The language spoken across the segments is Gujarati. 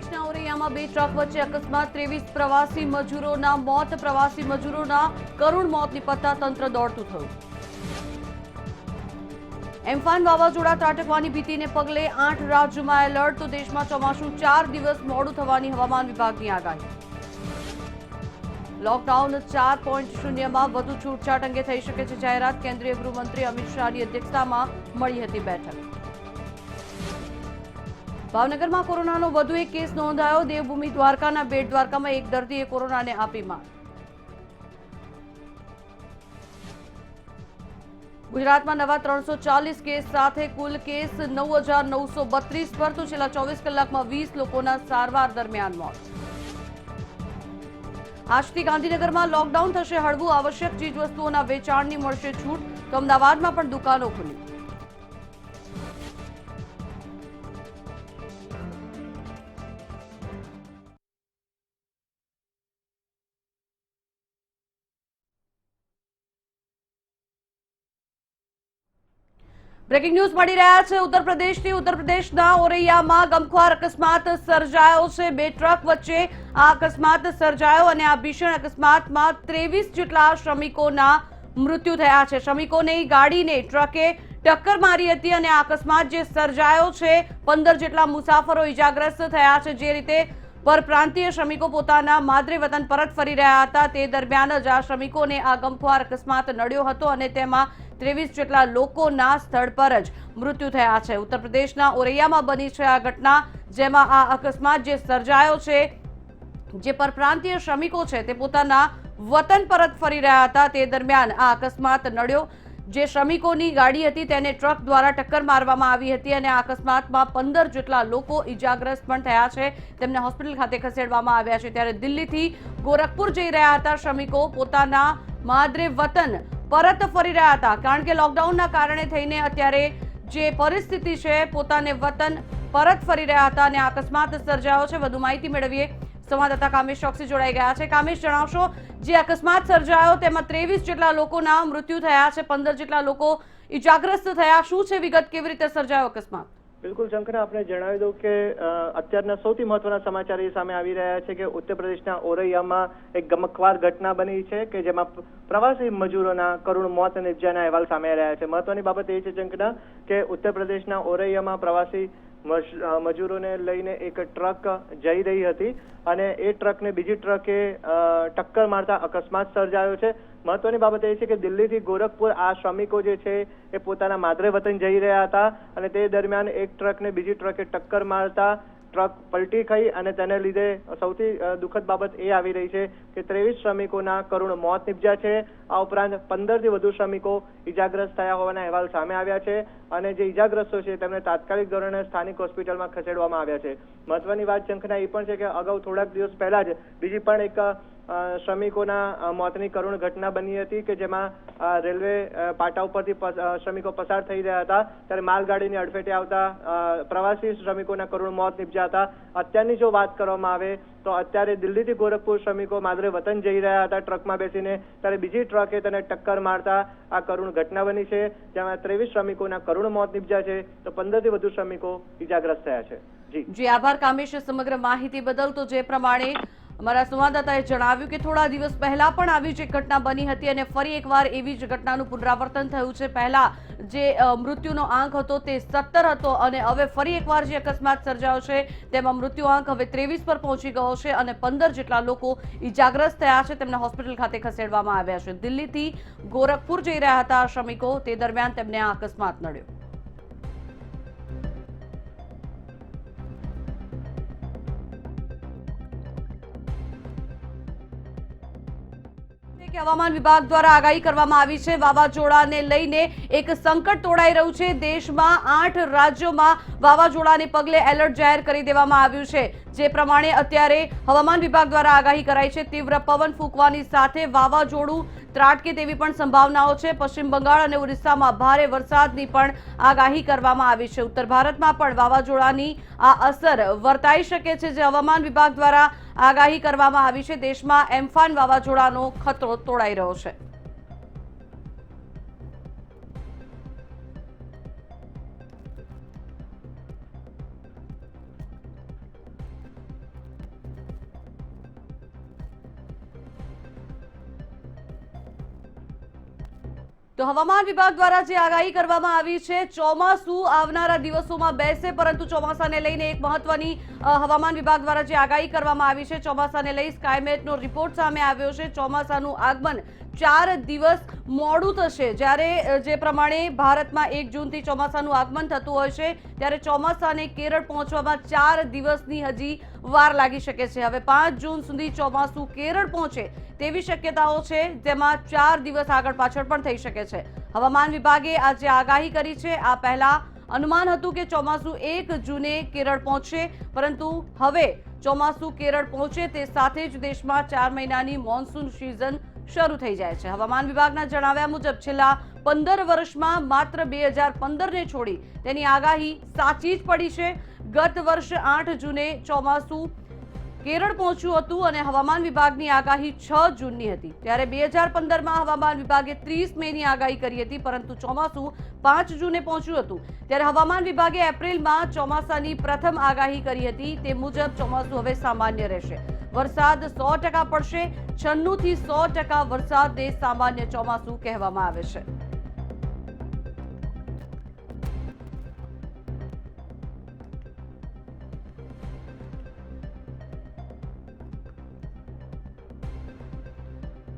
પ્રદેશના ઓરૈયામાં બે ટ્રક વચ્ચે અકસ્માત, 23 પ્રવાસી મજૂરોના મોત. પ્રવાસી મજૂરોના કરુણ મોત નિપજતા તંત્ર દોડતું થયું. એમ્ફાન વાવાઝોડા ત્રાટકવાની ભીતિને પગલે 8 રાજ્યોમાં એલર્ટ. તો દેશમાં ચોમાસું 4 દિવસ મોડું થવાની હવામાન વિભાગની આગાહી. લોકડાઉન 4.0માં વધુ છૂટછાટ અંગે થઈ શકે છે જાહેરાત. કેન્દ્રીય ગૃહમંત્રી અમિત શાહની અધ્યક્ષતામાં મળી હતી બેઠક. ભાવનગરમાં કોરોનાનો વધુ એક કેસ નોંધાયો. દેવભૂમિ દ્વારકાના બેટ દ્વારકામાં એક દર્દીએ કોરોનાને આપી માત. ગુજરાતમાં નવા 340 કેસ સાથે કુલ કેસ 9,932 પર. તો છેલ્લા 24 કલાકમાં 20 લોકોના સારવાર દરમિયાન મોત. આજથી ગાંધીનગરમાં લોકડાઉન થશે હળવું. આવશ્યક ચીજવસ્તુઓના વેચાણની મળશે છૂટ. તો અમદાવાદમાં પણ દુકાનો ખુલી. બ્રેકિંગ ન્યૂઝ મળી રહ્યા છે ઉત્તર પ્રદેશથી. ઉત્તર પ્રદેશના ઓરૈયામાં ગમખ્વાર અકસ્માત સર્જાયો છે. બે ટ્રક વચ્ચે આ અકસ્માત સર્જાયો અને આ ભીષણ અકસ્માતમાં 23 જેટલા શ્રમિકોના મૃત્યુ થયા છે. શ્રમિકોની ગાડીને ટ્રકે ટક્કર મારી હતી અને આ અકસ્માત જે સર્જાયો છે 15 જેટલા મુસાફરો ઇજાગ્રસ્ત થયા છે. જે રીતે પરપ્રાંતીય શ્રમિકો પોતાના માદરે વતન પરત ફરી રહ્યા હતા તે દરમિયાન જ આ શ્રમિકોને આ ગમખ્વાર અકસ્માત નડ્યો હતો અને તેમાં 23 જેટલા લોકોના સ્થળ પર જ મૃત્યુ થયા છે. ઉત્તર પ્રદેશના ઓરૈયામાં બની છે આ ઘટના, જેમાં આ અકસ્માત જે સર્જાયો છે, જે પરપ્રાંતીય શ્રમિકો છે તે પોતાના વતન પરત ફરી રહ્યા હતા તે દરમિયાન આ અકસ્માત નડ્યો. જે શ્રમિકોની ગાડી હતી તેને ટ્રક દ્વારા ટક્કર મારવામાં આવી હતી અને આ અકસ્માતમાં 15 જેટલા લોકો ઇજાગ્રસ્ત પણ થયા છે. તેમને હોસ્પિટલ ખાતે ખસેડવામાં આવ્યા છે. ત્યારે દિલ્હીથી ગોરખપુર જઈ રહ્યા હતા શ્રમિકો પોતાના માદરે વતન પરત ફરી રહ્યા હતા. કારણ કે લોકડાઉનના કારણે થઈને અત્યારે જે પરિસ્થિતિ છે પોતાને વતન પરત ફરી રહ્યા હતા અને અકસ્માત સર્જાયો છે. વધુ માહિતી મેળવીએ. સંવાદદાતા કામેશ ચોકસી જોડાઈ ગયા છે. કામેશ, જણાવશો જે અકસ્માત સર્જાયો તેમાં 23 જેટલા લોકોના મૃત્યુ થયા છે, 15 જેટલા લોકો ઇજાગ્રસ્ત થયા. શું છે વિગત, કેવી રીતે સર્જાયો અકસ્માત? બિલકુલ શંકર, આપણે જણાવી દઉં કે અત્યારના સૌથી મહત્વના સમાચાર એ સામે આવી રહ્યા છે કે ઉત્તર પ્રદેશના ઓરૈયામાં એક ગમખ્વાર ઘટના બની છે કે જેમાં પ્રવાસી મજૂરોના કરુણ મોત નિપજ્યાના અહેવાલ સામે આવી રહ્યા છે. મહત્વની બાબત એ છે શંકર કે ઉત્તર પ્રદેશના ઓરૈયામાં પ્રવાસી મજૂરોને લઈને એક ટ્રક જઈ રહી હતી અને એ ટ્રકને બીજી ટ્રકે ટક્કર મારતા અકસ્માત સર્જાયો છે. મહત્વની બાબત એ છે કે દિલ્હીથી ગોરખપુર આ શ્રમિકો જે છે એ પોતાના માદરે વતન જઈ રહ્યા હતા અને તે દરમિયાન એક ટ્રકને બીજી ટ્રકે ટક્કર મારતા ટ્રક પલટી ખાઈ અને તેને લીધે સૌથી દુઃખદ બાબત એ આવી રહી છે કે 23 શ્રમિકોના કરુણ મોત નિપજ્યા છે. આ ઉપરાંત 15 થી વધુ શ્રમિકો ઇજાગ્રસ્ત થયા હોવાના અહેવાલ સામે આવ્યા છે અને જે ઇજાગ્રસ્તો છે તેમને તાત્કાલિક ધોરણે સ્થાનિક હોસ્પિટલમાં ખસેડવામાં આવ્યા છે. મહત્વની વાત શંખના એ પણ છે કે અગાઉ થોડાક દિવસ પહેલા જ બીજી પણ એક શ્રમિકોના મોતની કરુણ ઘટના બની હતી કે જેમાં રેલવે પાટા ઉપરથી શ્રમિકો પસાર થઈ રહ્યા હતા ત્યારે માલગાડીની અડફેટે આવતા પ્રવાસી શ્રમિકોના કરુણ મોત નિપજ્યા હતા. અત્યારની જો વાત કરવામાં આવે તો અત્યારે દિલ્હીથી ગોરખપુર શ્રમિકો માદરે વતન જઈ રહ્યા હતા ટ્રકમાં બેસીને, ત્યારે બીજી ટ્રકે તેને ટક્કર મારતા આ કરુણ ઘટના બની છે જેમાં 23 શ્રમિકોના કરુણ મોત નિપજ્યા છે તો 15 થી વધુ શ્રમિકો ઇજાગ્રસ્ત થયા છે. જી આભાર કામેશ સમગ્ર માહિતી બદલ. તો જે પ્રમાણે અમારા સંવાદદાતાએ જણાવ્યું કે થોડા દિવસ પહેલા પણ આવી જ એક ઘટના બની હતી અને ફરી એકવાર એવી જ ઘટનાનું પુનરાવર્તન થયું છે. પહેલા જે મૃત્યુનો આંક હતો તે 17 હતો અને હવે ફરી એકવાર જે અકસ્માત સર્જાયો છે તેમાં મૃત્યુ આંક હવે 23 પર પહોંચી ગયો છે અને 15 જેટલા લોકો ઇજાગ્રસ્ત થયા છે. તેમને હોસ્પિટલ ખાતે ખસેડવામાં આવ્યા છે. દિલ્હીથી ગોરખપુર જઈ રહ્યા હતા શ્રમિકો, તે દરમિયાન તેમને આ અકસ્માત નડ્યો. હવામાન વિભાગ દ્વારા આગાહી કરવામાં આવી છે. વાવાઝોડાને લઈને એક સંકટ તોડાઈ રહ્યું છે. દેશમાં 8 રાજ્યોમાં વાવાઝોડાને પગલે એલર્ટ જાહેર કરી દેવામાં આવ્યું છે. જે પ્રમાણે અત્યારે હવામાન વિભાગ દ્વારા આગાહી કરાઈ છે. તીવ્ર પવન ફૂંકવાની સાથે વાવાઝોડું ત્રાટકે તેવી પણ સંભાવનાઓ છે. પશ્ચિમ બંગાળ અને ઓરિસ્સામાં ભારે વરસાદની પણ આગાહી કરવામાં આવી છે. ઉત્તર ભારતમાં પણ વાવાઝોડાની આ અસર વર્તાઈ શકે છે, જે હવામાન વિભાગ દ્વારા આગાહી કરવામાં આવી છે. દેશમાં એમ્ફાન વાવાઝોડાનો ખતરો તોડાઈ રહ્યો છે. તો હવામાન વિભાગ દ્વારા જે આગાહી કરવામાં આવી છે, ચોમાસું આવનારા દિવસોમાં બેસે, પરંતુ ચોમાસાને લઈને એક મહત્વની હવામાન વિભાગ દ્વારા જે આગાહી કરવામાં આવી છે, ચોમાસાને લઈ સ્કાયમેટનો રિપોર્ટ સામે આવ્યો છે. ચોમાસાનું આગમન 4 દિવસ મોડું થશે. જ્યારે જે પ્રમાણે ભારતમાં 1 જૂનથી ચોમાસાનું આગમન થતું હોય છે, ત્યારે ચોમાસાને કેરળ પહોંચવામાં 4 દિવસની હજી વાર લાગી શકે છે. હવે 5 જૂન સુધી ચોમાસું કેરળ પહોંચે તેવી શક્યતાઓ છે, જેમાં 4 દિવસ આગળ પાછળ પણ થઈ શકે છે. હવામાન વિભાગે આજે આગાહી કરી છે. આ પહેલા અનુમાન હતું કે ચોમાસું 1 જૂને કેરળ પહોંચશે, પરંતુ હવે ચોમાસું કેરળ પહોંચે તે સાથે જ દેશમાં 4 મહિનાની મોન્સૂન સિઝન શરૂ થઈ જાય છે. હવામાન વિભાગના જણાવ્યા મુજબ છેલ્લા 15 વર્ષમાં માત્ર 2015ને છોડી તેની આગાહી સાચી જ પડી છે. ગત વર્ષ 8 જૂને ચોમાસું કેરળ પહોંચ્યું હતું અને હવામાન વિભાગની આગાહી 6 જૂનની હતી. ત્યારે 2015માં હવામાન વિભાગે 30 મેની આગાહી કરી હતી, પરંતુ ચોમાસું 5 જૂને પહોંચ્યું હતું. ત્યારે હવામાન વિભાગે એપ્રિલમાં ચોમાસાની પ્રથમ આગાહી કરી હતી. તે મુજબ ચોમાસું હવે સામાન્ય રહેશે. વરસાદ 100% પડશે. 96 થી 100% વરસાદને સામાન્ય ચોમાસું કહેવામાં આવે છે.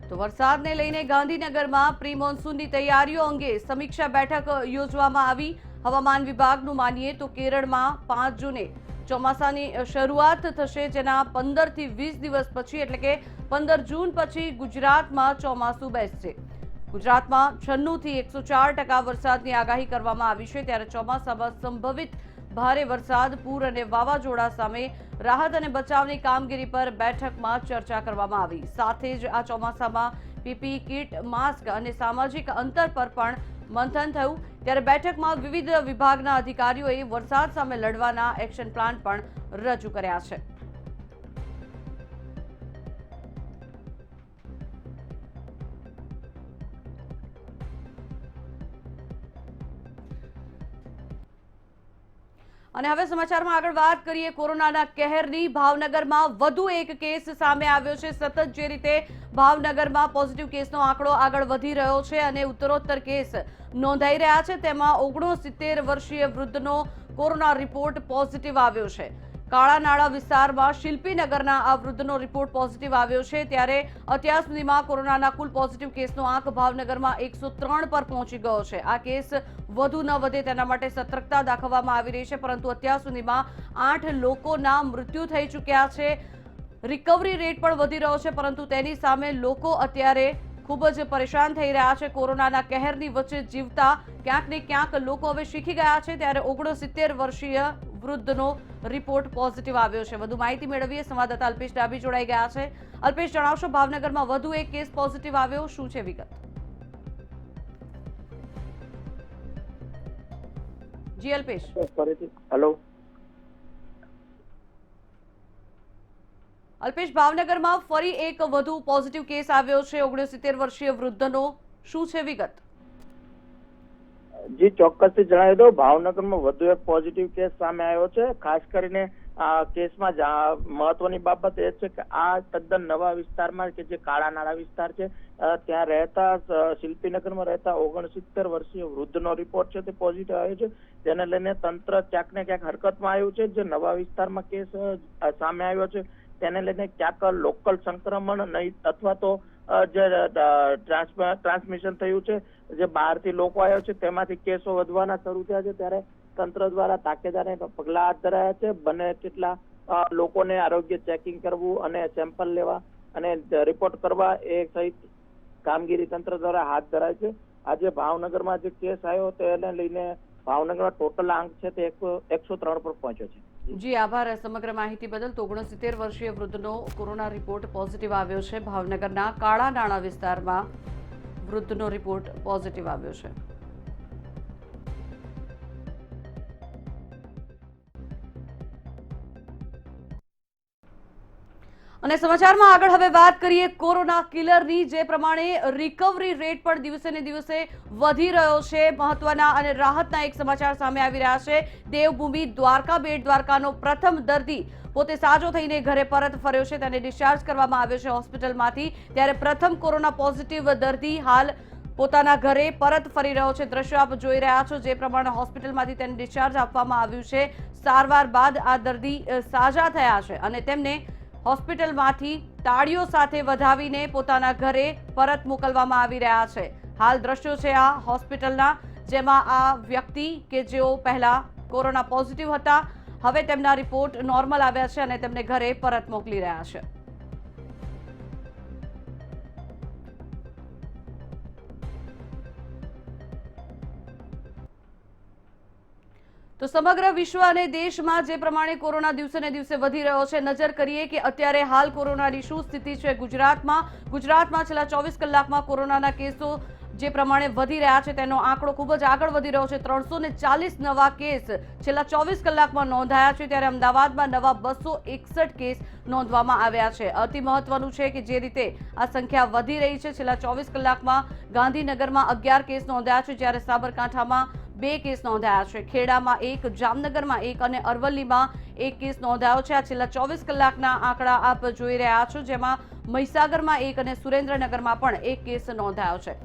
તો વરસાદને લઈને ગાંધીનગરમાં પ્રી મોન્સૂનની તૈયારીઓ અંગે સમીક્ષા બેઠક યોજવામાં આવી. હવામાન વિભાગનું માનીએ તો કેરળમાં 5 જૂને ચોમાસાની શરૂઆત થશે, જેના 15 થી 20 દિવસ પછી એટલે કે 15 જૂન પછી ગુજરાતમાં ચોમાસું બેસશે. ગુજરાતમાં 96 થી 104% વરસાદની આગાહી કરવામાં આવી છે. ત્યારે ચોમાસામાં સંભવિત ભારે વરસાદ, પૂર અને વાવાઝોડા સામે રાહત અને બચાવની કામગીરી પર બેઠકમાં ચર્ચા કરવામાં આવી. સાથે જ આ ચોમાસામાં પીપીઈ કિટ, માસ્ક અને સામાજિક અંતર પર પણ મંથન થયું. ત્યારે બેઠકમાં વિવિધ વિભાગના અધિકારીઓએ વરસાદ સામે લડવાના એક્શન પ્લાન પણ રજૂ કર્યા છે. અને હવે સમાચારમાં આગળ વાત કરીએ કોરોનાના કહેરની. ભાવનગરમાં વધુ એક કેસ સામે આવ્યો છે. સતત જે રીતે ભાવનગરમાં પોઝિટિવ કેસનો આંકડો આગળ વધી રહ્યો છે અને ઉત્તરોત્તર કેસ નોંધાઈ રહ્યા છે, તેમાં 69 વર્ષીય વૃદ્ધનો કોરોના રિપોર્ટ પોઝિટિવ આવ્યો છે. કાળાનાળા વિસ્તારમાં શિલ્પીનગરના આ વૃદ્ધનો રિપોર્ટ પોઝિટિવ આવ્યો છે. ત્યારે અત્યાર સુધીમાં કોરોનાના કુલ પોઝિટિવ કેસનો આંક ભાવનગરમાં 103 પર પહોંચી ગયો છે. આ કેસ વધુ ન વધે તેના માટે સતર્કતા દાખવવામાં આવી રહી છે, પરંતુ અત્યાર સુધીમાં 8 લોકોના મૃત્યુ થઈ ચૂક્યા છે. રિકવરી રેટ પણ વધી રહ્યો છે, પરંતુ તેની સામે લોકો અત્યારે ખૂબ જ પરેશાન થઈ રહ્યા છે. કોરોનાના કહેરની વચ્ચે જીવતા ક્યાંક ને ક્યાંક લોકો હવે શીખી ગયા છે. ત્યારે 69 વર્ષીય વૃદ્ધનો રિપોર્ટ પોઝિટિવ આવ્યો છે. વધુ માહિતી મેળવીએ. સંવાદદાતા અલ્પેશ ડાબી જોડાઈ ગયા છે. અલ્પેશ, જણાવશો, ભાવનગરમાં વધુ એક કેસ પોઝિટિવ આવ્યો, શું છે વિગત? જી અલ્પેશ. હેલો અલ્પેશ, ભાવનગરમાં ફરી એક વધુ પોઝિટિવ કેસ આવ્યો છે 69 વર્ષીય વૃદ્ધનો, શું છે વિગત? જી ચોક્કસથી જણાવી દો. ભાવનગરમાં વધુ એક પોઝિટિવ કેસ સામે આવ્યો છે. ખાસ કરીને આ કેસમાં મહત્વની બાબત એ છે કે આ તદ્દન નવા વિસ્તારમાં કે જે કાળાનાળા વિસ્તાર છે ત્યાં રહેતા શિલ્પીનગરમાં રહેતા 69 વર્ષીય વૃદ્ધનો રિપોર્ટ છે તે પોઝિટિવ આવ્યો છે. તેને લઈને તંત્ર ક્યાંક ને ક્યાંક હરકતમાં આવ્યું છે. જે નવા વિસ્તારમાં કેસ સામે આવ્યો છે તેને લઈને ક્યાંક લોકલ સંક્રમણ નહીં અથવા તો જે ટ્રાન્સમિશન થયું છે, જે બહારથી લોકો આવ્યો છે તેમાંથી કેસો વધવાના શરૂ થયા છે. ત્યારે તંત્ર દ્વારા તાકેદારી પગલા હાથ ધરાયા છે. બને તેટલા લોકોને આરોગ્ય ચેકિંગ કરવું અને સેમ્પલ લેવા અને રિપોર્ટ કરવા એ સહિત કામગીરી તંત્ર દ્વારા હાથ ધરાય છે. આજે ભાવનગરમાં જે કેસ આવ્યો તેને લઈને ભાવનગરમાં ટોટલ આંક છે તે 103 પર પહોંચ્યો છે. જી આભાર સમગ્ર માહિતી બદલ. તો 69 વર્ષીય વૃદ્ધનો કોરોના રિપોર્ટ પોઝિટિવ આવ્યો છે. ભાવનગરના કાળાનાળા વિસ્તારમાં વૃદ્ધનો રિપોર્ટ પોઝિટિવ આવ્યો છે. અને સમાચારમાં આગળ હવે વાત કરીએ કોરોના કિલરની. જે પ્રમાણે રિકવરી રેટ પણ દિવસે ને દિવસે વધી રહ્યો છે. મહત્વના અને રાહતના એક સમાચાર સામે આવી રહ્યા છે. દેવભૂમિ દ્વારકા બેટ દ્વારકાનો પ્રથમ દર્દી પોતે સાજો થઈને ઘરે પરત ફર્યો છે. તેને ડિસ્ચાર્જ કરવામાં આવ્યો છે હોસ્પિટલમાંથી. ત્યારે પ્રથમ કોરોના પોઝિટિવ દર્દી હાલ પોતાના ઘરે પરત ફરી રહ્યો છે। દ્રશ્યો આપ જોઈ રહ્યા છો, જે પ્રમાણે હોસ્પિટલમાંથી તેને ડિસ્ચાર્જ આપવામાં આવ્યું છે। સારવાર બાદ આ દર્દી સાજા થયા છે અને તેમને હોસ્પિટલમાંથી તાળીઓ સાથે વધાવીને પોતાના ઘરે પરત મોકલવામાં આવી રહ્યા છે। હાલ દ્રશ્યો છે આ હોસ્પિટલના, જેમાં આ વ્યક્તિ કે જેઓ પહેલા કોરોના પોઝિટિવ હતા, હવે તેમના રિપોર્ટ નોર્મલ આવ્યા છે અને તેમને ઘરે પરત મોકલી રહ્યા છે। તો સમગ્ર વિશ્વ અને દેશમાં જે પ્રમાણે કોરોના દિવસે ને દિવસે વધી રહ્યો છે, નજર કરીએ કે અત્યારે હાલ કોરોનાની શું સ્થિતિ છે ગુજરાતમાં છેલ્લા 24 કલાકમાં કોરોનાના કેસો જે પ્રમાણે વધી રહ્યા છે તેનો આંકડો ખૂબ જ આગળ વધી રહ્યો છે। 340 નવા કેસ છેલ્લા 24 કલાકમાં નોંધાયા છે, ત્યારે અમદાવાદમાં નવા 261 કેસ નોંધવામાં આવ્યા છે। અતિ મહત્વનું છે કે જે રીતે આ સંખ્યા વધી રહી છે, છેલ્લા 24 કલાકમાં ગાંધીનગરમાં 11 કેસ નોંધાયા છે, જ્યારે સાબરકાંઠામાં 2 કેસ નોંધાયા છે, ખેડામાં 1, જામનગરમાં 1 અને અરવલ્લીમાં 1 કેસ નોંધાયો છે। આ છેલ્લા 24 કલાકના આંકડા આપ જોઈ રહ્યા છો, જેમાં મહીસાગરમાં 1 અને સુરેન્દ્રનગરમાં પણ 1 કેસ નોંધાયો છે।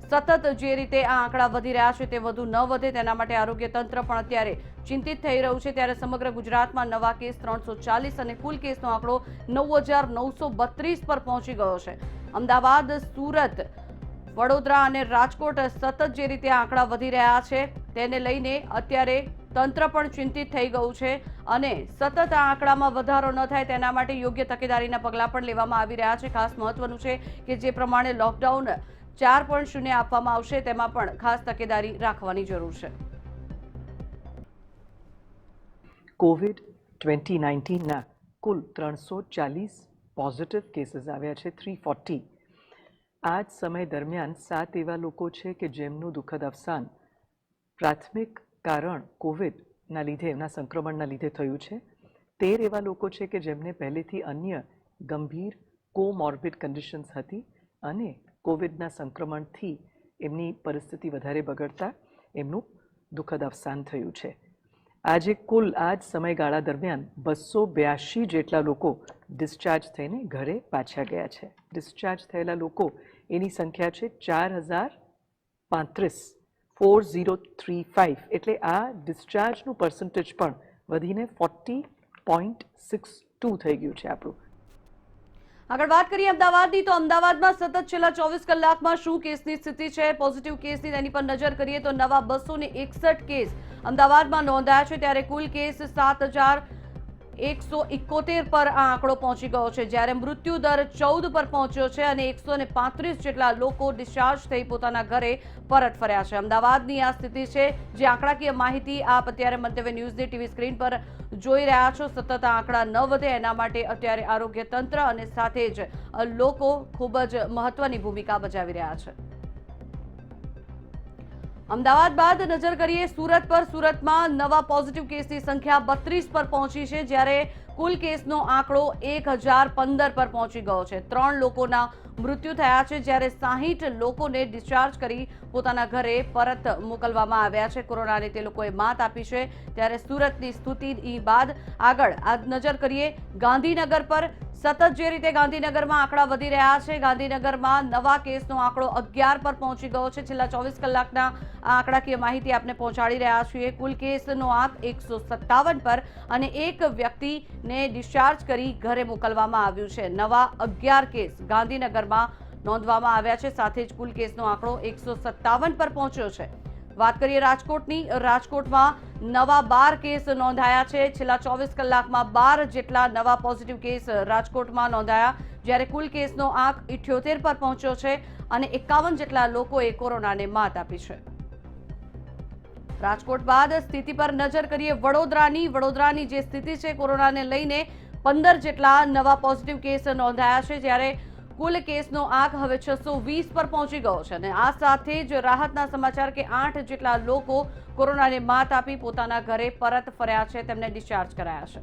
સતત જે રીતે આ આંકડા વધી રહ્યા છે તે વધુ ન વધે તેના માટે આરોગ્ય તંત્ર પણ અત્યારે ચિંતિત થઈ રહ્યું છે। ત્યારે સમગ્ર ગુજરાતમાં નવા કેસ 340 અને કુલ કેસનો આંકડો 9,932 પર પહોંચી ગયો છે। અમદાવાદ, સુરત, વડોદરા અને રાજકોટ સતત જે રીતે આંકડા વધી રહ્યા છે તેને લઈને અત્યારે તંત્ર પણ ચિંતિત થઈ ગયું છે અને સતત આ આંકડામાં વધારો ન થાય તેના માટે યોગ્ય તકેદારીના પગલાં પણ લેવામાં આવી રહ્યા છે। ખાસ મહત્વનું છે કે જે પ્રમાણે લોકડાઉન 4.0 આપવામાં આવશે તેમાં પણ ખાસ તકેદારી રાખવાની જરૂર છે। કોવિડ-2019ના કુલ 340 પોઝિટિવ કેસીસ આવ્યા છે, 340। આ જ સમય દરમિયાન 7 એવા લોકો છે કે જેમનું દુઃખદ અવસાન પ્રાથમિક કારણ કોવિડના લીધે, એમના સંક્રમણના લીધે થયું છે। 13 એવા લોકો છે કે જેમને પહેલેથી અન્ય ગંભીર કોમોર્બિડ કન્ડિશન્સ હતી અને કોવિડના સંક્રમણથી એમની પરિસ્થિતિ વધારે બગડતા એમનું દુઃખદ અવસાન થયું છે। આજે કુલ આ જ સમયગાળા દરમિયાન 282 જેટલા લોકો ડિસ્ચાર્જ થઈને ઘરે પાછા ગયા છે। ડિસ્ચાર્જ થયેલા લોકો એની સંખ્યા છે 4035, 4035, એટલે આ ડિસ્ચાર્જનું પર્સન્ટેજ પણ વધીને 40.62 થઈ ગયું છે આપણું। આગળ વાત કરીએ અમદાવાદની, તો અમદાવાદમાં સતત છેલ્લા 24 કલાકમાં શું કેસની સ્થિતિ છે, પોઝિટિવ કેસની, તેની પર નજર કરીએ તો નવા 261 કેસ અમદાવાદમાં નોંધાયા છે, ત્યારે કુલ કેસ 7,171 પર આ આંકડો પહોંચી ગયો છે, જ્યારે મૃત્યુ દર 14 પર પહોંચ્યો છે અને 135 જેટલા લોકો ડિસ્ચાર્જ થઈ પોતાના ઘરે પરત ફર્યા છે। અમદાવાદની આ સ્થિતિ છે, જે આંકડાકીય માહિતી આપ અત્યારે મંતવ્ય ન્યૂઝની ટીવી સ્ક્રીન પર જોઈ રહ્યા છો। સતત આ આંકડા ન વધે એના માટે અત્યારે આરોગ્ય તંત્ર અને સાથે જ લોકો ખૂબ જ મહત્વની ભૂમિકા ભજાવી રહ્યા છે। અમદાવાદ બાદ નજર કરીએ સુરત પર। સુરતમાં નવા પોઝિટિવ કેસની સંખ્યા 32 પર પહોંચી છે, જ્યારે કુલ કેસનો આંકડો 1015 પર પહોંચી ગયો છે। 3 લોકોના મૃત્યુ થયા છે, જ્યારે 60 લોકોને ડિસ્ચાર્જ કરી પોતાના ઘરે પરત મોકલવામાં આવ્યા છે। કોરોનાને તે લોકોએ માત આપી છે, ત્યારે સુરતની સ્થિતિ બાદ આગળ આ નજર કરીએ ગાંધીનગર પર। સતત જે રીતે ગાંધીનગરમાં આંકડા વધી રહ્યા છે, ગાંધીનગરમાં નવા કેસનો આંકડો 11 પર પહોંચી ગયો છે। છેલ્લા 24 કલાકના આ આંકડાકીય માહિતી આપને પહોંચાડી રહ્યા છીએ। કુલ કેસનો આંક 157 પર અને એક વ્યક્તિને ડિસ્ચાર્જ કરી ઘરે મોકલવામાં આવ્યું છે। નવા 11 કેસ ગાંધીનગરમાં નોંધવામાં આવ્યા છે, સાથે જ કુલ કેસનો આંકડો 157 પર પહોંચ્યો છે। વાત કરીએ રાજકોટની, રાજકોટમાં નવા 12 કેસ નોંધાયા છે। છેલ્લા 24 કલાકમાં 12 જેટલા નવા પોઝિટિવ કેસ રાજકોટમાં નોંધાયા, જ્યારે કુલ કેસનો આંક 78 પર પહોંચ્યો છે અને 51 જેટલા લોકોએ કોરોનાને માત આપી છે। રાજકોટ બાદ સ્થિતિ પર નજર કરીએ વડોદરાની જે સ્થિતિ છે કોરોનાને લઈને 15 જેટલા નવા પોઝિટિવ કેસ નોંધાયા છે, જ્યારે કુલ કેસનો આંક હવે 620 પર પહોંચી ગયો છે અને આ સાથે જ રાહતના સમાચાર કે 8 જેટલા લોકો કોરોનાને માત આપી પોતાના ઘરે પરત ફર્યા છે, તેમને ડિસ્ચાર્જ કરાયા છે।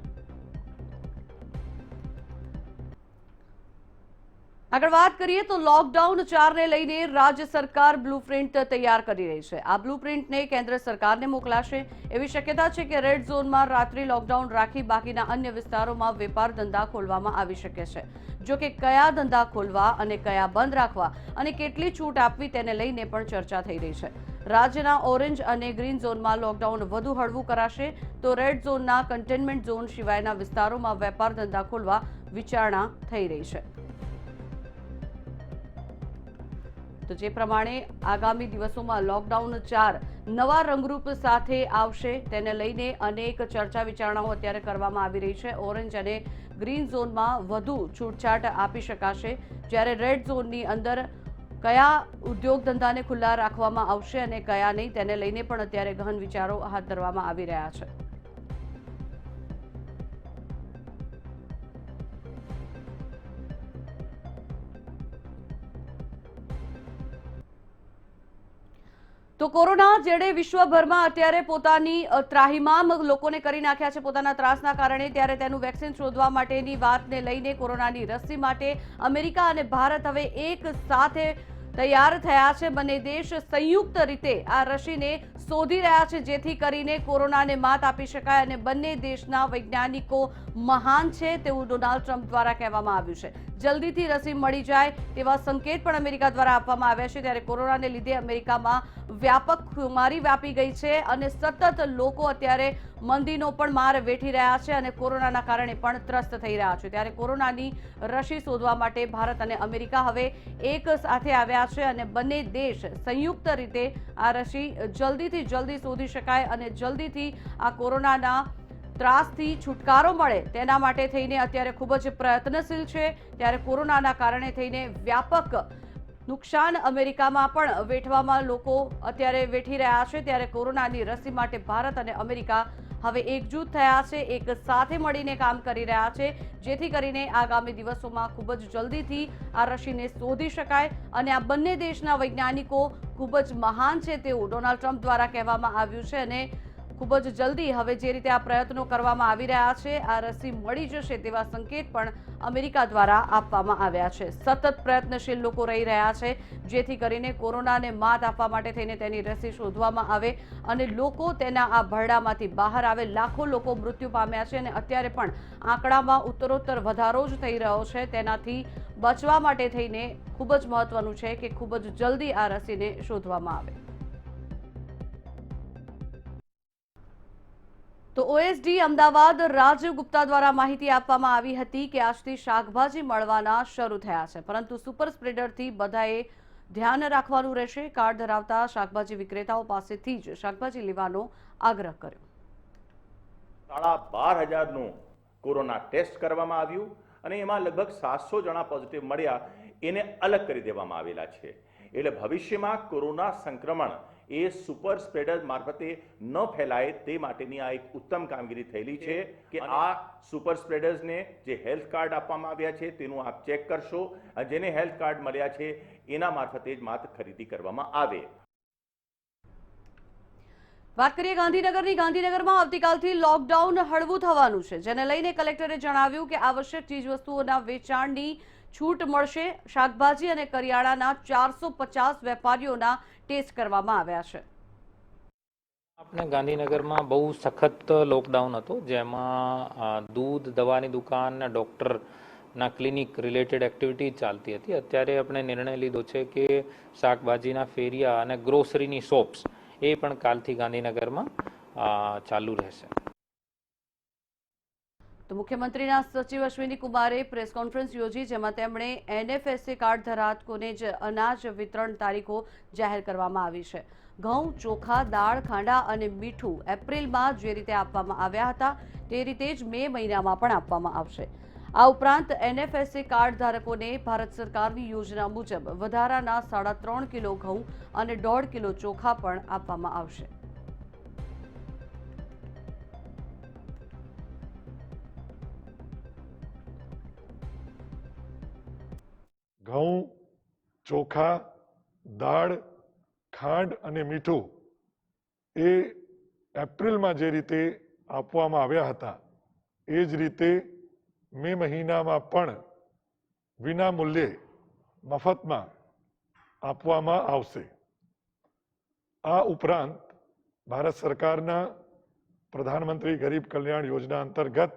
આગળ વાત કરીએ તો લોકડાઉન 4 ને લઈને રાજ્ય સરકાર બ્લુપ્રિન્ટ તૈયાર કરી રહી છે। આ બ્લુપ્રિન્ટને કેન્દ્ર સરકારને મોકલાશે। એવી શક્યતા છે કે રેડ ઝોનમાં રાત્રિ લોકડાઉન રાખી બાકીના અન્ય વિસ્તારોમાં વેપાર ધંધા ખોલવામાં આવી શકે છે। જો કે કયા ધંધા ખોલવા અને કયા બંધ રાખવા અને કેટલી છૂટ આપવી તેને લઈને પણ ચર્ચા થઈ રહી છે। રાજ્યના ઓરેન્જ અને ગ્રીન ઝોનમાં લોકડાઉન વધુ હળવું કરાશે તો રેડ ઝોનના કન્ટેનમેન્ટ ઝોન સિવાયના વિસ્તારોમાં વેપાર ધંધા ખોલવા વિચારણા થઈ રહી છે। તો જે પ્રમાણે આગામી દિવસોમાં લોકડાઉન 4 નવા રંગરૂપ સાથે આવશે તેને લઈને અનેક ચર્ચા વિચારણાઓ અત્યારે કરવામાં આવી રહી છે। ઓરેન્જ અને ગ્રીન ઝોનમાં વધુ છૂટછાટ આપી શકાશે, જ્યારે રેડ ઝોનની અંદર કયા ઉદ્યોગ ધંધાને ખુલ્લા રાખવામાં આવશે અને કયા નહીં તેને લઈને પણ અત્યારે ગહન વિચારો હાથ ધરવામાં આવી રહ્યા છે। તો કોરોના જેણે વિશ્વભરમાં અત્યારે પોતાની ત્રાહિમામ લોકોને કરી નાખ્યા છે પોતાના ત્રાસના કારણે, ત્યારે તેનું વેક્સિન શોધવા માટેની વાતને લઈને કોરોનાની રસી માટે અમેરિકા અને ભારત હવે એક સાથે તૈયાર થયા છે। બંને દેશ સંયુક્ત રીતે આ રસીને શોધી રહ્યા છે જેથી કરીને કોરોનાને માત આપી શકાય અને બંને દેશના વૈજ્ઞાનિકો મહાન છે તેવું ડોનાલ્ડ ટ્રમ્પ દ્વારા કહેવામાં આવ્યું છે। જલ્દીથી રસી મળી જાય તેવા સંકેત પણ અમેરિકા દ્વારા આપવામાં આવ્યા છે। ત્યારે કોરોનાને લીધે અમેરિકામાં વ્યાપક બીમારી વ્યાપી ગઈ છે અને સતત લોકો અત્યારે મંદીનો પણ માર વેઠી રહ્યા છે અને કોરોનાના કારણે પણ ત્રસ્ત થઈ રહ્યા છે। ત્યારે કોરોનાની રસી શોધવા માટે ભારત અને અમેરિકા હવે એક સાથે આવ્યા છે અને બંને દેશ સંયુક્ત રીતે આ રસી જલ્દીથી જલ્દી શોધી શકાય અને જલ્દીથી આ કોરોનાના ત્રાસથી છુટકારો મળે તેના માટે થઈને અત્યારે ખૂબ જ પ્રયત્નશીલ છે। ત્યારે કોરોનાના કારણે થઈને વ્યાપક નુકસાન અમેરિકામાં પણ વેઠવામાં લોકો અત્યારે વેઠી રહ્યા છે। ત્યારે કોરોનાની રસી માટે ભારત અને અમેરિકા હવે એકજૂથ થયા છે, એક સાથે મળીને કામ કરી રહ્યા છે જેથી કરીને આગામી દિવસોમાં ખૂબ જ જલ્દીથી આ રસીને શોધી શકાય અને આ બંને દેશના વૈજ્ઞાનિકો ખૂબ જ મહાન છે તેવું ડોનાલ્ડ ટ્રમ્પ દ્વારા કહેવામાં આવ્યું છે અને ખૂબ જ જલ્દી હવે જે રીતે આ પ્રયત્નો કરવામાં આવી રહ્યા છે આ રસી મળી જશે તેવા સંકેત પણ અમેરિકા દ્વારા આપવામાં આવ્યા છે। સતત પ્રયત્નશીલ લોકો રહી રહ્યા છે જેથી કરીને કોરોનાને માત આપવા માટે થઈને તેની રસી શોધવામાં આવે અને લોકો તેના આ ભરડામાંથી બહાર આવે। લાખો લોકો મૃત્યુ પામ્યા છે અને અત્યારે પણ આંકડામાં ઉત્તરોત્તર વધારો જ થઈ રહ્યો છે। તેનાથી બચવા માટે થઈને ખૂબ જ મહત્વનું છે કે ખૂબ જ જલ્દી આ રસીને શોધવામાં આવે। તો ઓએસડી અમદાવાદ રાજીવ ગુપ્તા દ્વારા માહિતી આપવામાં આવી હતી કે આજથી શાકભાજી મળવાના શરૂ થયા છે, પરંતુ સુપર સ્પ્રેડરથી બધાએ ધ્યાન રાખવાનું રહેશે। કાર્ડ ધરાવતા શાકભાજી વિક્રેતાઓ પાસેથી જ શાકભાજી લેવાનો આગ્રહ કર્યો। 12,500નું કોરોના ટેસ્ટ કરવામાં આવ્યું અને એમાં લગભગ 700 જણા પોઝિટિવ મળ્યા, એને અલગ કરી દેવામાં આવેલા છે। એટલે ભવિષ્યમાં કોરોના સંક્રમણ એ સુપર સ્પ્રેડર મારફતે ન ફેલાય તે માટેની આ એક ઉત્તમ કામગીરી થયેલી છે કે આ સુપર સ્પ્રેડર્સને જે હેલ્થ કાર્ડ આપવામાં આવ્યા છે તેનું આપ ચેક કરશો અને જેને હેલ્થ કાર્ડ મળ્યા છે એના મારફતે જ માત્ર ખરીદી કરવામાં આવે। વાત કરીએ ગાંધીનગરની। ગાંધીનગરમાં આવતીકાલથી લોકડાઉન હળવું થવાનું છે, જેને લઈને કલેક્ટરે જણાવ્યું કે આવશ્યક ચીજવસ્તુઓના વેચાણની છૂટ મળશે। શાકભાજી અને કરિયાણાના 450 વેપારીઓના ટેસ્ટ કરવામાં આવ્યા છે। આપણે ગાંધીનગરમાં બહુ સખત લોકડાઉન હતો, જેમાં દૂધ, દવાની દુકાન ને ડૉક્ટરના ક્લિનિક રિલેટેડ એક્ટિવિટી ચાલતી હતી। અત્યારે આપણે નિર્ણય લીધો છે કે શાકભાજીના ફેરિયા અને ગ્રોસરીની શોપ્સ એ પણ કાલથી ગાંધીનગરમાં ચાલુ રહેશે। તો મુખ્યમંત્રીના સચિવ અશ્વિની કુમારે પ્રેસ કોન્ફરન્સ યોજી, જેમાં તેમણે એનએફએસએ કાર્ડ ધારકોને જ અનાજ વિતરણ તારીખો જાહેર કરવામાં આવી છે। ઘઉં, ચોખા, દાળ, ખાંડા અને મીઠું એપ્રિલમાં જે રીતે આપવામાં આવ્યા હતા તે રીતે જ મે મહિનામાં પણ આપવામાં આવશે। આ ઉપરાંત એનએફએસએ કાર્ડ ધારકોને ભારત સરકારની યોજના મુજબ વધારાના 3.5 કિલો ઘઉં અને 1.5 કિલો ચોખા પણ આપવામાં આવશે। ઘઉં, ચોખા, દાળ, ખાંડ અને મીઠું એ એપ્રિલમાં જે રીતે આપવામાં આવ્યા હતા એ જ રીતે મે મહિનામાં પણ વિના મૂલ્યે મફતમાં આપવામાં આવશે. આ ઉપરાંત ભારત સરકારના પ્રધાનમંત્રી ગરીબ કલ્યાણ યોજના અંતર્ગત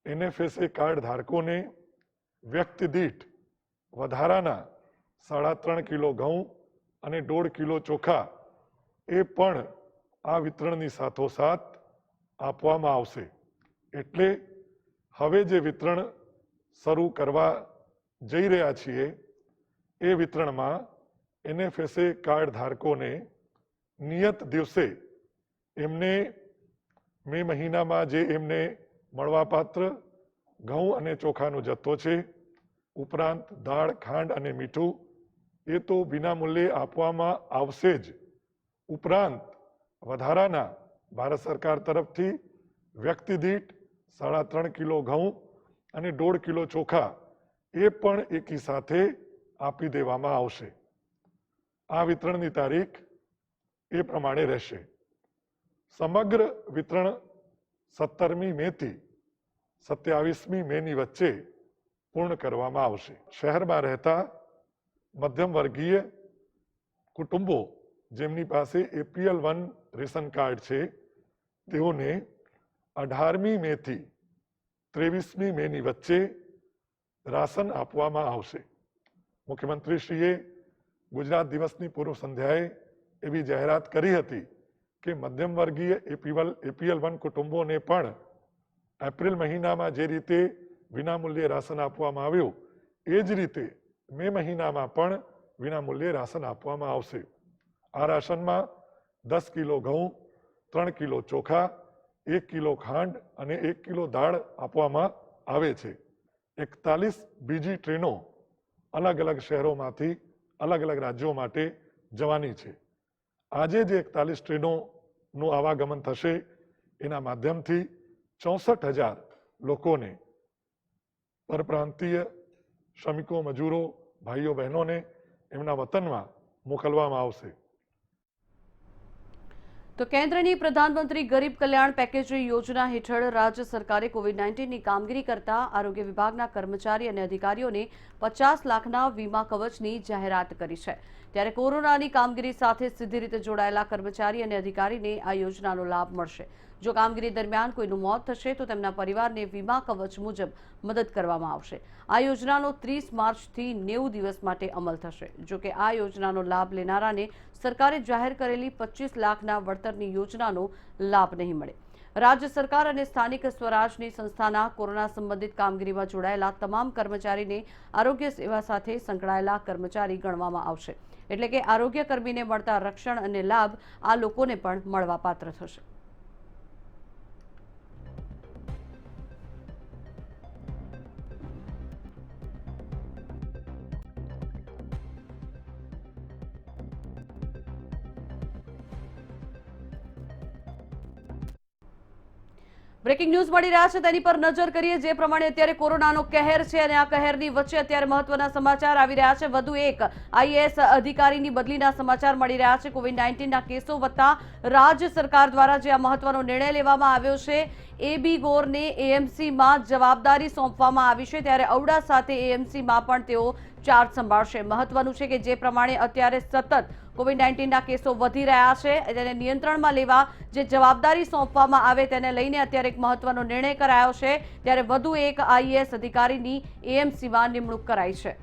NFSA કાર્ડ ધારકોને વ્યક્તિ દીઠ વધારાના 3.5 કિલો ઘઉં અને 1.5 કિલો ચોખા એ પણ આ વિતરણની સાથોસાથ આપવામાં આવશે. એટલે હવે જે વિતરણ શરૂ કરવા જઈ રહ્યા છીએ એ વિતરણમાં NFSA કાર્ડ ધારકોને નિયત દિવસે એમને મે મહિનામાં જે એમને મળવાપાત્ર ઘઉં અને ચોખાનો જથ્થો છે, ઉપરાંત દાળ, ખાંડ અને મીઠું એ તો વિનામૂલ્યે આપવામાં આવશે જ. ઉપરાંત વધારાના ભારત સરકાર તરફથી વ્યક્તિ દીઠ 3.5 કિલો ઘઉં અને 1.5 કિલો ચોખા એ પણ એકી સાથે આપી દેવામાં આવશે. આ વિતરણની તારીખ એ પ્રમાણે રહેશે. સમગ્ર વિતરણ 17મી મેથી 27મી મેની વચ્ચે પૂર્ણ કરવામાં આવશે. શહેરમાં રહેતા મધ્યમ વર્ગીય કુટુંબો જેમની પાસે APL1 રેશન કાર્ડ છે તેઓને 18મી મેથી 23મી મેની વચ્ચે રાશન આપવામાં આવશે. મુખ્યમંત્રીશ્રીએ ગુજરાત દિવસની પૂર્વ સંધ્યાએ એવી જાહેરાત કરી હતી કે મધ્યમ વર્ગીય APL1 કુટુંબોને પણ એપ્રિલ મહિનામાં જે રીતે વિનામૂલ્યે રાશન આપવામાં આવ્યું એ જ રીતે મે મહિનામાં પણ વિનામૂલ્યે રાશન આપવામાં આવશે. આ રાશનમાં 10 કિલો ઘઉં, 3 કિલો ચોખા, 1 કિલો ખાંડ અને 1 કિલો દાળ આપવામાં આવે છે. 41 બીજી ટ્રેનો અલગ અલગ શહેરોમાંથી અલગ અલગ રાજ્યો માટે જવાની છે. આજે જે 41 ટ્રેનોનું આવાગમન થશે એના માધ્યમથી 64,000 લોકોને, પરપ્રાંતીય શ્રમિકો, મજૂરો, ભાઈઓ બહેનોને એમના વતનમાં મોકલવામાં આવશે. તો કેન્દ્રની પ્રધાનમંત્રી ગરીબ કલ્યાણ પેકેજ યોજના હેઠળ રાજ્ય સરકારે COVID-19ની કામગીરી કરતા આરોગ્ય વિભાગના કર્મચારી અને અધિકારીઓને 50 લાખના વીમા કવચની જાહેરાત કરી છે. ત્યારે કોરોનાની કામગીરી સાથે સીધી રીતે જોડાયેલા કર્મચારી અને અધિકારીને આ યોજનાનો લાભ મળશે. જો કામગીરી દરમિયાન કોઈનું મોત થશે તો તેમના પરિવારને વીમા કવચ મુજબ મદદ કરવામાં આવશે. આ યોજનાનો 30 માર્ચથી 90 દિવસ માટે અમલ થશે. જો કે આ યોજનાનો લાભ લેનારાને સરકારે જાહેર કરેલી 25 લાખના વળતરની યોજનાનો લાભ નહીં મળે. રાજ્ય સરકાર અને સ્થાનિક સ્વરાજની સંસ્થાના કોરોના સંબંધિત કામગીરીમાં જોડાયેલા તમામ કર્મચારીને આરોગ્ય સેવા સાથે સંકળાયેલા કર્મચારી ગણવામાં આવશે. એટલે કે આરોગ્ય કર્મીને મળતા રક્ષણ અને લાભ આ લોકોને પણ મળવાપાત્ર થશે. બ્રેકિંગ ન્યૂઝ મળી રહ્યા છે તેની પર નજર કરીએ. જે પ્રમાણે અત્યારે કોરોનાનો કહેર છે અને આ કહેરની વચ્ચે અત્યારે મહત્વના સમાચાર આવી રહ્યા છે. વધુ એક IAS અધિકારીની બદલીના સમાચાર મળી રહ્યા છે. COVID-19ના કેસો વધતા રાજ્ય સરકાર દ્વારા જે આ મહત્વનો નિર્ણય લેવામાં આવ્યો છે, AB ગોરને AMCમાં જવાબદારી સોંપવામાં આવી છે. ત્યારે ઔડા સાથે AMCમાં પણ તેઓ ચાર્જ સંભાળશે. મહત્વનું છે કે જે પ્રમાણે અત્યારે સતત COVID-19ના કેસો વધી રહ્યા છે તેને નિયંત્રણમાં લેવા જે જવાબદારી સોંપવામાં આવે તેને લઈને અત્યારે એક મહત્વનો નિર્ણય કરાયો છે. ત્યારે વધુ એક IAS અધિકારીની AMCમાં નિમણૂક કરાઈ છે.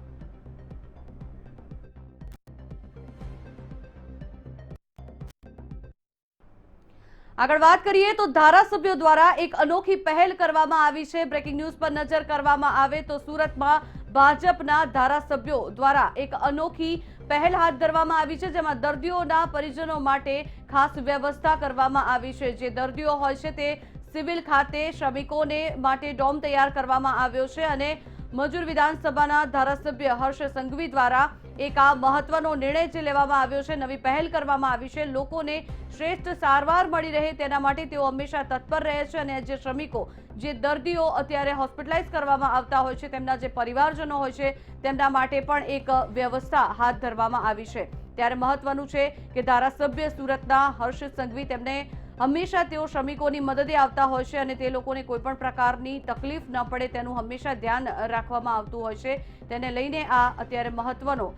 આગળ વાત કરીએ તો ધારાસભ્યો દ્વારા એક અનોખી પહેલ કરવામાં આવી છે. બ્રેકિંગ ન્યૂઝ પર નજર કરવામાં આવે તો સુરતમાં ભાજપના ધારાસભ્યો દ્વારા એક અનોખી પહેલ હાથ ધરવામાં આવી છે, જેમાં દર્દીઓના પરિજનો માટે ખાસ વ્યવસ્થા કરવામાં આવી છે. જે દર્દીઓ હોય છે તે સિવિલ ખાતે શ્રમિકોને માટે ડોમ તૈયાર કરવામાં આવ્યો છે અને મજૂર વિધાનસભાના ધારાસભ્ય હર્ષ સંઘવી દ્વારા એક આ મહત્વનો નિર્ણય જે લેવામાં આવ્યો છે, નવી પહેલ કરવામાં આવી છે. લોકોને શ્રેષ્ઠ સારવાર મળી રહે તેના માટે તેઓ હંમેશા તત્પર રહે છે અને જે શ્રમિકો, જે દર્દીઓ અત્યારે હોસ્પિટલાઇઝ કરવામાં આવતા હોય છે, તેમના જે પરિવારજનો હોય છે તેમના માટે પણ એક વ્યવસ્થા હાથ ધરવામાં આવી છે. ત્યારે મહત્વનું છે કે ધારાસભ્ય સુરતના હર્ષ સંઘવી તેમને હંમેશા તેઓ શ્રમિકોની મદદે આવતા હોય છે અને તે લોકોને કોઈ પણ પ્રકારની તકલીફ ન પડે તેનું હંમેશા ધ્યાન રાખવામાં આવતું હોય છે. તેને લઈને આ અત્યારે મહત્વનો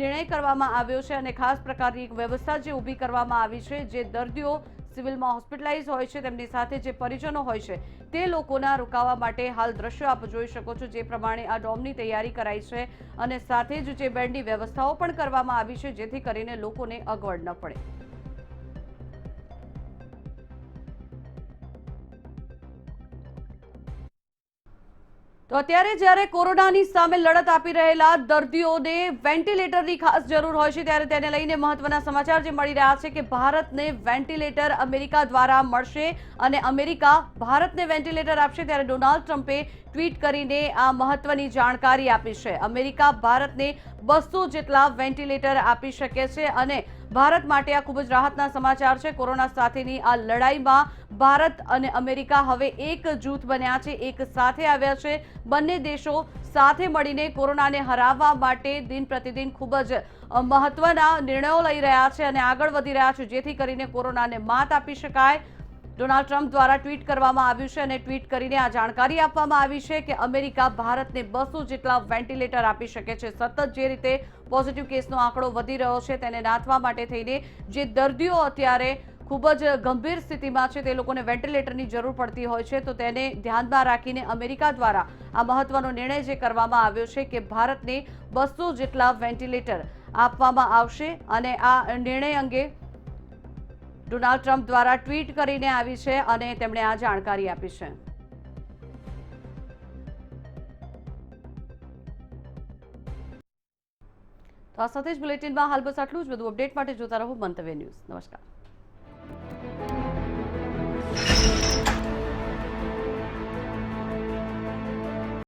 નિર્ણય કરવામાં આવ્યો છે અને ખાસ પ્રકારની એક વ્યવસ્થા જે ઊભી કરવામાં આવી છે, જે દર્દીઓ સિવિલમાં હોસ્પિટલાઇઝ હોય છે તેમની સાથે જે પરિજનો હોય છે તે લોકોના રોકાવા માટે હાલ દ્રશ્યો આપ જોઈ શકો છો, જે પ્રમાણે આ ડોમની તૈયારી કરાઈ છે અને સાથે જ જે બેડની વ્યવસ્થાઓ પણ કરવામાં આવી છે, જેથી કરીને લોકોને અગવડ ન પડે. તો અત્યારે જ્યારે કોરોનાની સામે લડત આપી રહેલા દર્દીઓને વેન્ટિલેટરની ખાસ જરૂર હોય છે, ત્યારે તેને લઈને મહત્વના સમાચાર જે મળી રહ્યા છે કે ભારતને વેન્ટિલેટર અમેરિકા દ્વારા મળશે અને અમેરિકા ભારતને વેન્ટિલેટર આપશે. ત્યારે ડોનાલ્ડ ટ્રમ્પે ટ્વીટ કરીને આ મહત્વની જાણકારી આપી છે. અમેરિકા ભારતને 200 જેટલા વેન્ટિલેટર આપી શકે છે અને ભારત માટે આ ખૂબ જ રાહતના સમાચાર છે. કોરોના સાથેની આ લડાઈમાં ભારત અને અમેરિકા હવે એક જૂથ બન્યા છે, એક સાથે આવ્યા છે. બંને દેશો સાથે મળીને કોરોનાને હરાવવા માટે દિન પ્રતિદિન ખૂબ જ મહત્વના નિર્ણયો લઈ રહ્યા છે અને આગળ વધી રહ્યા છે, જેથી કરીને કોરોનાને માત આપી શકાય. ડોનાલ્ડ ટ્રમ્પ દ્વારા ટ્વીટ કરવામાં આવ્યું છે અને ટ્વીટ કરીને આ જાણકારી આપવામાં આવી છે કે અમેરિકા ભારતને 200 જેટલા વેન્ટિલેટર આપી શકે છે. સતત જે રીતે પોઝિટિવ કેસનો આંકડો વધી રહ્યો છે તેને નાથવા માટે થઈને જે દર્દીઓ અત્યારે ખૂબ જ ગંભીર સ્થિતિમાં છે તે લોકોને વેન્ટિલેટરની જરૂર પડતી હોય છે, તો તેને ધ્યાનમાં રાખીને અમેરિકા દ્વારા આ મહત્વનો નિર્ણય જે કરવામાં આવ્યો છે કે ભારતને 200 જેટલા વેન્ટિલેટર આપવામાં આવશે અને આ નિર્ણય અંગે ડોનાલ્ડ ટ્રમ્પ દ્વારા ટ્વીટ કરીને આવી છે અને તેમણે આ જાણકારી આપી છે. તો આ સાથે જ બુલેટિનમાં હાલ બસ આટલું જ. વધુ અપડેટ માટે જોતા રહો મંતવ્ય ન્યૂઝ. નમસ્કાર.